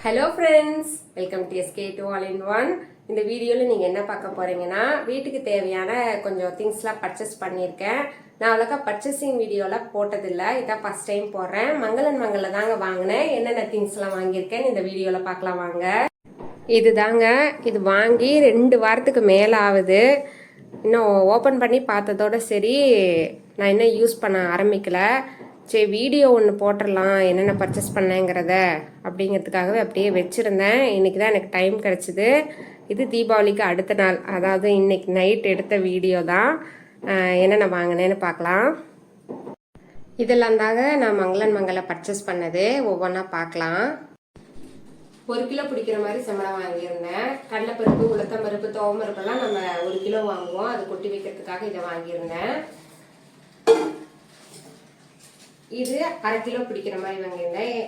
Hello friends, welcome to SK2 All in One. இந்த வீடியோவில் நீங்கள் என்ன பார்க்க போகிறீங்கன்னா, வீட்டுக்கு தேவையான கொஞ்சம் திங்ஸ்லாம் பர்ச்சேஸ் பண்ணியிருக்கேன். நான் அவ்வளோக்கா பர்ச்சேசிங் வீடியோலாம் போட்டதில்லை, இதான் ஃபஸ்ட் டைம் போடுறேன். மங்களன் மங்களில் தாங்க வாங்கினேன். என்னென்ன திங்ஸ்லாம் வாங்கியிருக்கேன்னு இந்த வீடியோவில் பார்க்கலாம் வாங்க. இது தாங்க, இது வாங்கி 2 வாரத்துக்கு மேலே ஆகுது. இன்னும் ஓப்பன் பண்ணி பார்த்ததோட சரி, நான் இன்னும் யூஸ் பண்ண ஆரம்பிக்கல. சரி, வீடியோ ஒன்று போட்டுடலாம் என்னென்ன பர்ச்சேஸ் பண்ணேங்கிறத அப்படிங்கிறதுக்காகவே அப்படியே வச்சுருந்தேன். இன்றைக்கி தான் எனக்கு டைம் கிடச்சிது. இது தீபாவளிக்கு அடுத்த நாள், அதாவது இன்னைக்கு நைட் எடுத்த வீடியோ தான். என்னென்ன வாங்கினேன்னு பார்க்கலாம். இதெல்லாம் தாங்க நான் மங்களன் மங்களில் பர்ச்சேஸ் பண்ணது. ஒவ்வொன்றா பார்க்கலாம். 1 கிலோ பிடிக்கிற மாதிரி சம்பளம் வாங்கியிருந்தேன். கடலைப்பருப்பு, உளுத்தம்பருப்பு, துவரம்பருப்பெல்லாம் நம்ம 1 கிலோ வாங்குவோம். அது கொட்டி வைக்கிறதுக்காக இதை வாங்கியிருந்தேன். இது 1/2 கிலோ பிடிக்கிற மாதிரி வாங்கியிருந்தேன்.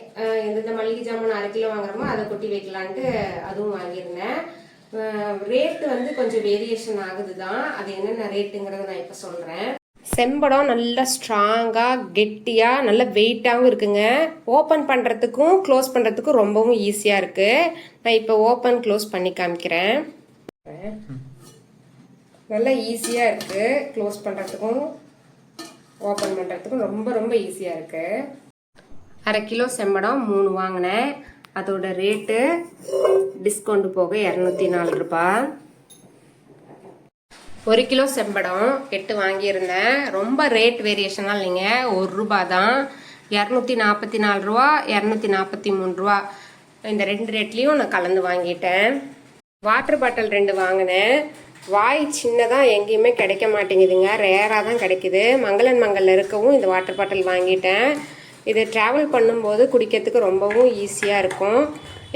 எந்தெந்த மளிகை ஜாமான் 1/2 கிலோ வாங்குறோமோ அதை கொட்டி வைக்கலான்ட்டு அதுவும் வாங்கியிருந்தேன். ரேட்டு வந்து கொஞ்சம் வேரியேஷன் ஆகுது தான். அது என்னென்ன ரேட்டுங்கிறத நான் இப்போ சொல்கிறேன். செம்படம் நல்லா ஸ்ட்ராங்காக கெட்டியாக நல்ல வெயிட்டாகவும் இருக்குங்க. ஓப்பன் பண்ணுறதுக்கும் க்ளோஸ் பண்ணுறதுக்கும் ரொம்பவும் ஈஸியாக இருக்குது. நான் இப்போ ஓப்பன் க்ளோஸ் பண்ணி காமிக்கிறேன். நல்லா ஈஸியாக இருக்குது. க்ளோஸ் பண்ணுறதுக்கும் ஓப்பன் பண்ணுறதுக்கும் ரொம்ப ஈஸியாக இருக்குது. 1/2 கிலோ செம்படம் 3 வாங்கினேன். அதோட ரேட்டு டிஸ்கவுண்ட் போக 204 ரூபாய். 1 கிலோ செம்படம் 8 வாங்கியிருந்தேன். ரொம்ப ரேட் வேரியேஷனாக இல்லைங்க, 1 ரூபா தான். 244 ரூபா, 243 ரூபா. இந்த 2 ரேட்லேயும் நான் கலந்து வாங்கிட்டேன். வாட்டர் பாட்டில் 2 வாங்கினேன். வாய் சின்னதாக எங்கேயுமே கிடைக்க மாட்டேங்குதுங்க, ரேராக தான் கிடைக்குது. மங்களன் மங்களில் இருக்கவும் இந்த வாட்டர் பாட்டில் வாங்கிட்டேன். இது ட்ராவல் பண்ணும்போது குடிக்கிறதுக்கு ரொம்பவும் ஈஸியாக இருக்கும்.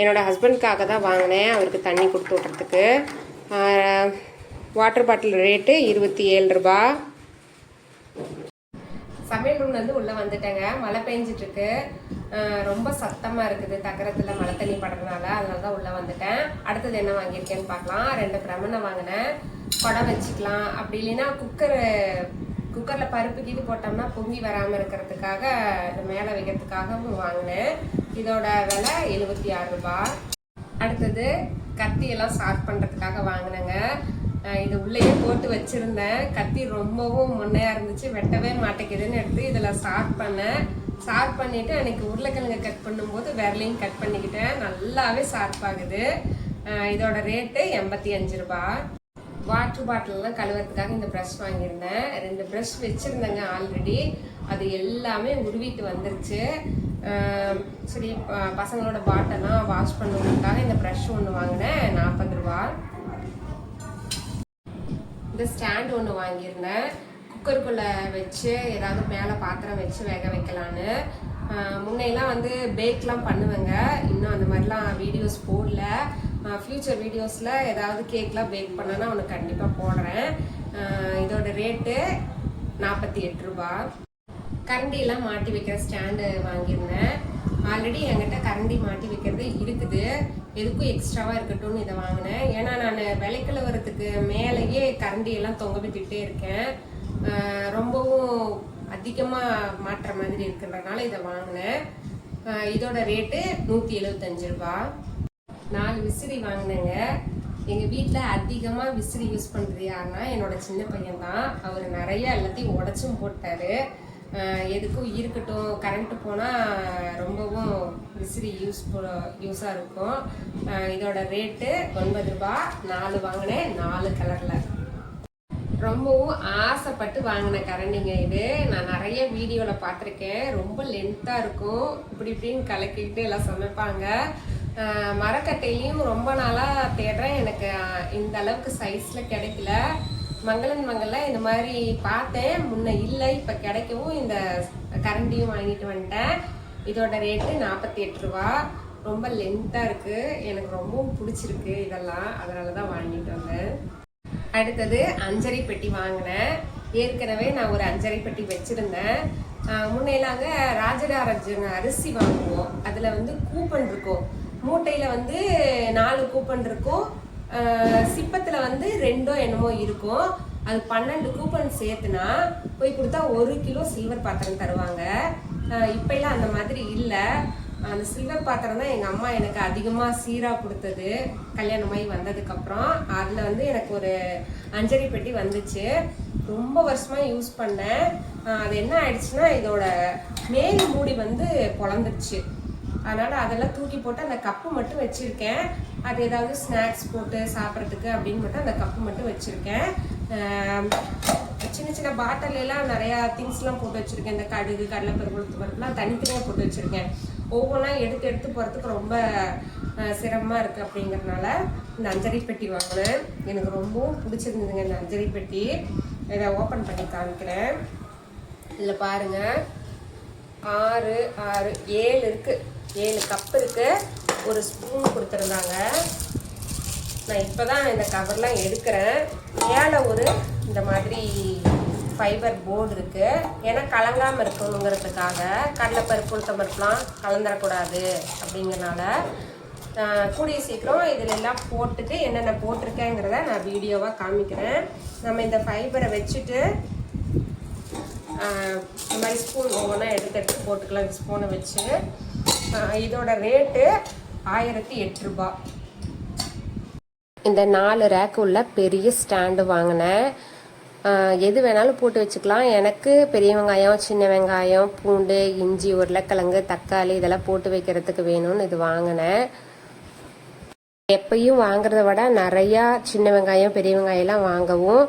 என்னோடய ஹஸ்பண்ட்காக தான் வாங்கினேன், அவருக்கு தண்ணி கொடுத்து விட்றதுக்கு. வாட்டர் பாட்டில் ரேட்டு 27 ரூபா. சமையல் ரூம்லேருந்து உள்ளே வந்துட்டேங்க. மழை பெஞ்சிட்ருக்கு, ரொம்ப சத்தமாக இருக்குது. தகரத்தில் மழை தண்ணி படுறதுனால அதனால தான் உள்ளே வந்துட்டேன். அடுத்தது என்ன வாங்கியிருக்கேன்னு பார்க்கலாம். 2 பிரமனை வாங்கினேன். குடம் வச்சுக்கலாம், அப்படி இல்லைன்னா குக்கரில் பருப்பு கீது போட்டோம்னா பொங்கி வராமல் இருக்கிறதுக்காக இது மேலே வைக்கிறதுக்காகவும் வாங்கினேன். இதோட விலை 76 ரூபா. அடுத்தது கத்தியெல்லாம் ஷார்ப் பண்ணுறதுக்காக வாங்கினேங்க. இது உள்ளேயே போட்டு வச்சுருந்தேன். கத்தி ரொம்பவும் முன்னையாக இருந்துச்சு, வெட்டவே மாட்டேங்குதுன்னு எடுத்து இதில் ஷார்ப் பண்ணேன். ஷார்ப் பண்ணிவிட்டு அன்றைக்கி உருளைக்கிழங்கு கட் பண்ணும்போது விரலையும் கட் பண்ணிக்கிட்டேன். நல்லாவே ஷார்ப் ஆகுது. இதோட ரேட்டு 85 ரூபா. வாட்டர் பாட்டிலெலாம் கழுவுறதுக்காக இந்த ப்ரஷ் வாங்கியிருந்தேன். 2 ப்ரஷ் வச்சுருந்தேங்க ஆல்ரெடி. அது எல்லாமே உருவிட்டு வந்துருச்சு. சரி, பசங்களோட பாட்டெல்லாம் வாஷ் பண்ணுறதுக்காக இந்த ப்ரஷ் ஒன்று வாங்கினேன். 40 ரூபா. இந்த ஸ்டாண்ட் ஒன்று வாங்கியிருந்தேன். குக்கருக்குள்ளே வச்சு ஏதாவது மேலே பாத்திரம் வச்சு வேக வைக்கலான்னு. முன்னையெல்லாம் வந்து பேக்லாம் பண்ணுவேங்க. இன்னும் அந்த மாதிரிலாம் வீடியோஸ் போடல. ஃப்யூச்சர் வீடியோஸில் ஏதாவது கேக்லாம் பேக் பண்ணேன்னா அவனுக்கு கண்டிப்பாக போடுறேன். இதோட ரேட்டு 48 ரூபா. கரண்டியெல்லாம் மாட்டி வைக்கிற ஸ்டாண்டு வாங்கியிருந்தேன். ஆல்ரெடி என்கிட்ட கரண்டி மாட்டி வைக்கிறது இருக்குது, எதுக்கும் எக்ஸ்ட்ராவாக இருக்கட்டும்னு இதை வாங்கினேன். ஏன்னா நான் விளைக்கழுவுறதுக்கு மேலேயே கரண்டியெல்லாம் தொங்க விட்டுட்டே இருக்கேன். ரொம்பவும் அதிகமாக மாட்டுற மாதிரி இருக்கிறதுனால இதை வாங்கினேன். இதோட ரேட்டு 175 ரூபா. 4 விசிறி வாங்கினேங்க. எங்கள் வீட்டில் அதிகமாக விசிறி யூஸ் பண்ணுறது யாருன்னா என்னோட சின்ன பையன் தான். அவர் நிறைய எல்லாத்தையும் உடச்சும் போட்டார். எதுக்கும் இருக்கட்டும், கரண்ட்டு போனால் ரொம்பவும் விசிறி யூஸாக இருக்கும். இதோட ரேட்டு 9 ரூபா. 4 வாங்கினேன், 4 கலரில். ரொம்பவும் ஆசைப்பட்டு வாங்கின கரண்டிங்க இது. நான் நிறைய வீடியோவில் பார்த்துருக்கேன். ரொம்ப லென்த்தாக இருக்கும், இப்படின்னு கலக்கிக்கிட்டு எல்லாம் சமைப்பாங்க. மரக்கட்டையிலையும் ரொம்ப நாளாக தேடுறேன், எனக்கு இந்த அளவுக்கு சைஸில் கிடைக்கல. மங்களன் மங்களில் இந்த மாதிரி பார்த்தேன், முன்ன இல்லை, இப்போ கிடைக்கவும் இந்த கரண்டியும் வாங்கிட்டு வந்துட்டேன். இதோட ரேட்டு 48 ரூபா. ரொம்ப லென்த்தாக இருக்குது, எனக்கு ரொம்பவும் பிடிச்சிருக்கு இதெல்லாம், அதனால தான் வாங்கிட்டு வந்தேன். அடுத்தது அஞ்சரை பெட்டி வாங்கினேன். ஏற்கனவே நான் ஒரு அஞ்சரை பெட்டி வச்சுருந்தேன். முன்னையிலாங்க ராஜராஜன் அரிசி வாங்குவோம். அதில் வந்து கூப்பன் இருக்கும். மூட்டையில் வந்து 4 கூப்பன் இருக்கும். சிப்பத்தில் வந்து 2 என்னமோ இருக்கும். அது 12 கூப்பன் சேர்த்துனா போய் கொடுத்தா 1 கிலோ சில்வர் பாத்திரம் தருவாங்க. இப்போல்லாம் அந்த மாதிரி இல்லை. அந்த சில்வர் பாத்திரம் தான் எங்கள் அம்மா எனக்கு அதிகமாக சீராக கொடுத்தது கல்யாணமாகி வந்ததுக்கப்புறம். அதில் வந்து எனக்கு ஒரு அஞ்சரை பெட்டி வந்துச்சு. ரொம்ப வருஷமாக யூஸ் பண்ணேன். அது என்ன ஆயிடுச்சுன்னா இதோட மேல் மூடி வந்து பொழந்துருச்சு. அதனால் அதெல்லாம் தூக்கி போட்டு அந்த கப்பு மட்டும் வச்சுருக்கேன். அது ஏதாவது ஸ்நாக்ஸ் போட்டு சாப்பிட்றதுக்கு அப்படின்னு மட்டும் அந்த கப்பு மட்டும் வச்சுருக்கேன். சின்ன சின்ன பாட்டிலெல்லாம் நிறையா திங்ஸ்லாம் போட்டு வச்சுருக்கேன். இந்த கடுகு, கடலைப்பருப்பு, உளுத்தம்பருப்புலாம் தனித்தனியாக போட்டு வச்சுருக்கேன். ஒவ்வொன்றா எடுத்து எடுத்து போகிறதுக்கு ரொம்ப சிரமமாக இருக்குது. அப்படிங்கிறதுனால இந்த அஞ்சரை பெட்டி வாங்கினேன். எனக்கு ரொம்பவும் பிடிச்சிருந்ததுங்க இந்த அஞ்சரை பெட்டி. இதை ஓப்பன் பண்ணி காமிக்கிறேன். இதில் பாருங்கள், 6, 6, 7 இருக்குது. 7 கப்பு இருக்குது. ஒரு ஸ்பூன் கொடுத்துருந்தாங்க. நான் இப்போ தான் இந்த கவர்லாம் எடுக்கிறேன். மேலே ஒரு இந்த மாதிரி ஃபைபர் போர்டு இருக்குது. ஏன்னா கலங்காமல் இருக்கணுங்கிறதுக்காக. கடலைப்பருப்பு, உளுத்தம்பருப்புலாம் கலந்துடக்கூடாது அப்படிங்கிறனால கூடிய சீக்கிரம் இதில் எல்லாம் போட்டுட்டு என்னென்ன போட்டிருக்கேங்கிறத நான் வீடியோவாக காமிக்கிறேன். நம்ம இந்த ஃபைபரை வச்சுட்டு இந்த மாதிரி ஸ்பூன் ஒவ்வொன்றா எடுத்து எடுத்து போட்டுக்கலாம். இந்த ஸ்பூனை வச்சு இதோட ரேட்டு 1008 ரூபாய். இந்த 4 ரேக்கு உள்ள பெரிய ஸ்டாண்டு வாங்கினேன். எது வேணாலும் போட்டு வச்சுக்கலாம். எனக்கு பெரிய வெங்காயம், சின்ன வெங்காயம், பூண்டு, இஞ்சி, உருளைக்கிழங்கு, தக்காளி இதெல்லாம் போட்டு வைக்கிறதுக்கு வேணும்னு இது வாங்கினேன். எப்பயும் வாங்குறத விட நிறையா சின்ன வெங்காயம், பெரிய வெங்காயம்லாம் வாங்கவும்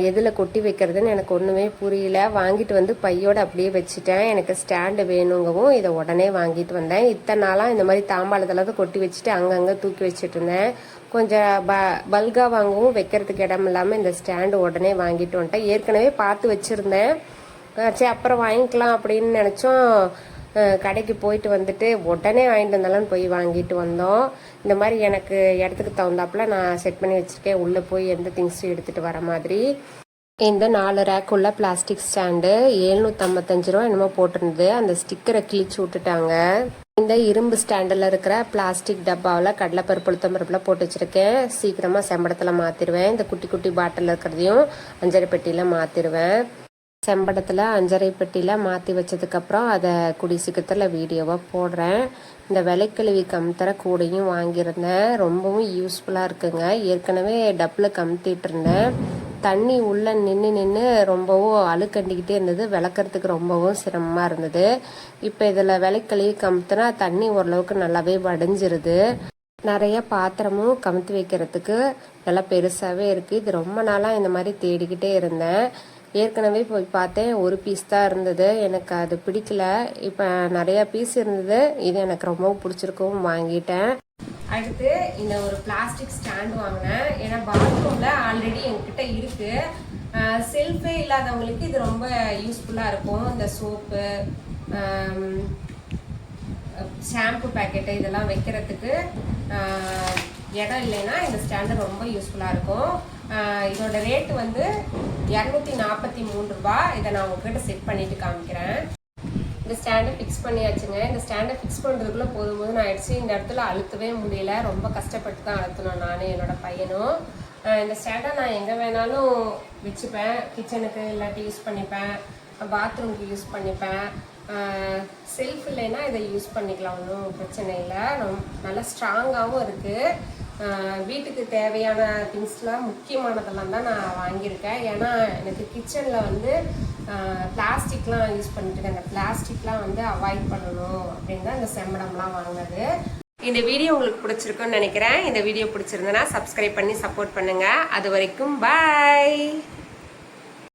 எதில் கொட்டி வைக்கிறதுன்னு எனக்கு ஒன்றுமே புரியல. வாங்கிட்டு வந்து பையோட அப்படியே வச்சுட்டேன். எனக்கு ஸ்டாண்டு வேணுங்கவும் இதை உடனே வாங்கிட்டு வந்தேன். இத்தனை நாளாக இந்த மாதிரி தாம்பாளத்தில் தான் கொட்டி வச்சுட்டு அங்கங்கே தூக்கி வச்சுட்டு இருந்தேன். கொஞ்சம் பல்காக வாங்கவும் வைக்கிறதுக்கு இடம் இல்லாமல் இந்த ஸ்டாண்டு உடனே வாங்கிட்டு வந்துட்டேன். ஏற்கனவே பார்த்து வச்சுருந்தேன். சரி அப்புறம் வாங்கிக்கலாம் அப்படின்னு நினச்சோம். கடைக்கு போயிட்டு வந்துட்டு உடனே வாங்கிட்டு வந்தாலும் போய் வாங்கிட்டு வந்தோம். இந்த மாதிரி எனக்கு இடத்துக்கு தகுந்தாப்புல நான் செட் பண்ணி வச்சுருக்கேன். உள்ளே போய் எந்த திங்ஸும் எடுத்துகிட்டு வர மாதிரி. இந்த 4 ரேக் உள்ள பிளாஸ்டிக் ஸ்டாண்டு 755 ரூபா என்னமோ போட்டிருந்தது. அந்த ஸ்டிக்கரை கிழிச்சு விட்டுட்டாங்க. இந்த இரும்பு ஸ்டாண்டில் இருக்கிற பிளாஸ்டிக் டப்பாவில் கடலைப்பருப்பு, உளுத்தம்பருப்புலாம் போட்டு வச்சுருக்கேன். சீக்கிரமாக செம்படத்தில் மாற்றிடுவேன். இந்த குட்டி குட்டி பாட்டில் இருக்கிறதையும் அஞ்சரை பெட்டியில் மாற்றிடுவேன். செம்படத்தில் அஞ்சரை பெட்டியில் மாற்றி வச்சதுக்கப்புறம் அதை குடி சீக்கிரத்தில் வீடியோவாக போடுறேன். இந்த விலைக்கழுவி கமுத்துற கூடையும் வாங்கியிருந்தேன். ரொம்பவும் யூஸ்ஃபுல்லாக இருக்குங்க. ஏற்கனவே டப்பில் கமுத்திட்டு இருந்தேன். தண்ணி உள்ளே நின்று ரொம்பவும் அழுக்கண்டிக்கிட்டே இருந்தது. விளக்கறதுக்கு ரொம்பவும் சிரமமாக இருந்தது. இப்போ இதில் விலைக்கழுவி கமுத்துனா தண்ணி ஓரளவுக்கு நல்லாவே வடிஞ்சிருது. நிறைய பாத்திரமும் கமுத்து வைக்கிறதுக்கு நல்லா பெருசாகவே இருக்குது. இது ரொம்ப நாளாக இந்த மாதிரி தேடிக்கிட்டே இருந்தேன். ஏற்கனவே போய் பார்த்தேன், ஒரு பீஸ் தான் இருந்தது. எனக்கு அது பிடிக்கல. இப்போ நிறையா பீஸ் இருந்தது. இது எனக்கு ரொம்ப பிடிச்சிருக்கவும் வாங்கிட்டேன். அடுத்து இந்த ஒரு பிளாஸ்டிக் ஸ்டாண்ட் வாங்கினேன். ஏன்னா பாத்ரூமில் ஆல்ரெடி என்கிட்ட இருக்குது. செல்ஃபே இல்லாதவங்களுக்கு இது ரொம்ப யூஸ்ஃபுல்லாக இருக்கும். இந்த சோப்பு, ஷாம்பு பேக்கெட்டு இதெல்லாம் வைக்கிறதுக்கு இடம் இல்லைன்னா இந்த ஸ்டாண்டு ரொம்ப யூஸ்ஃபுல்லாக இருக்கும். இதோட ரேட்டு வந்து 243 ரூபாய். இதை நான் உங்ககிட்ட செட் பண்ணிட்டு காமிக்கிறேன். இந்த ஸ்டாண்டை ஃபிக்ஸ் பண்ணியாச்சுங்க. இந்த ஸ்டாண்டை ஃபிக்ஸ் பண்ணுறதுக்குள்ளே போதும் ஆயிடுச்சு. இந்த இடத்துல அழுத்தவே முடியல. ரொம்ப கஷ்டப்பட்டு தான் அழுத்தணும் நானும் என்னோட பையனும். இந்த ஸ்டாண்டை நான் எங்கே வேணாலும் வச்சுப்பேன். கிச்சனுக்கு இல்லாட்டி யூஸ் பண்ணிப்பேன், பாத்ரூமுக்கு யூஸ் பண்ணிப்பேன். செல்ஃப் இல்லைன்னா இதை யூஸ் பண்ணிக்கலாம், ஒன்றும் பிரச்சனை இல்லை. நல்லா ஸ்ட்ராங்காகவும் இருக்குது. வீட்டுக்கு தேவையான திங்ஸ்லாம் முக்கியமானதெல்லாம் தான் நான் வாங்கியிருக்கேன். ஏன்னா எனக்கு கிச்சனில் வந்து பிளாஸ்டிக்லாம் யூஸ் பண்ணிட்டு அந்த பிளாஸ்டிக்லாம் வந்து அவாய்ட் பண்ணணும் அப்படின்னு தான் இந்த செம்மடம்லாம் வாங்கினது. இந்த வீடியோ உங்களுக்கு பிடிச்சிருக்குன்னு நினைக்கிறேன். இந்த வீடியோ பிடிச்சிருந்தேன்னா சப்ஸ்கிரைப் பண்ணி சப்போர்ட் பண்ணுங்கள். அது வரைக்கும் பாய்.